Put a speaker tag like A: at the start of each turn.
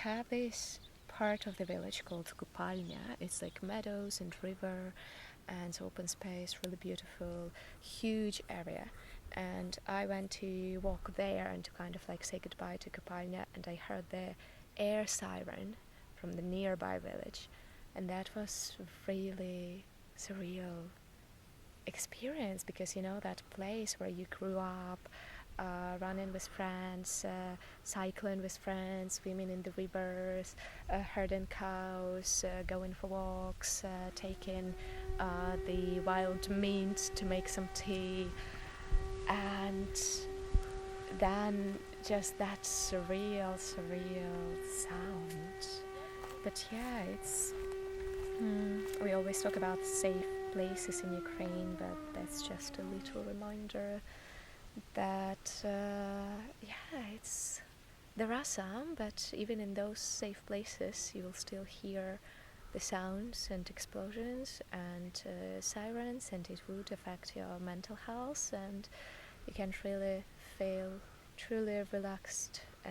A: have this part of the village called Kupalnya. It's like meadows and river and open space, really beautiful, huge area. And I went to walk there and to kind of like say goodbye to Kupalnya, and I heard the air siren from the nearby village, and that was really surreal experience, because you know that place where you grew up, running with friends, cycling with friends, swimming in the rivers, herding cows, going for walks, taking the wild mint to make some tea, and then just that surreal sound. But yeah, it's we always talk about safe places in Ukraine, but that's just a little reminder that it's there are some, but even in those safe places, you will still hear the sounds and explosions and sirens, and it would affect your mental health, and you can't really feel truly relaxed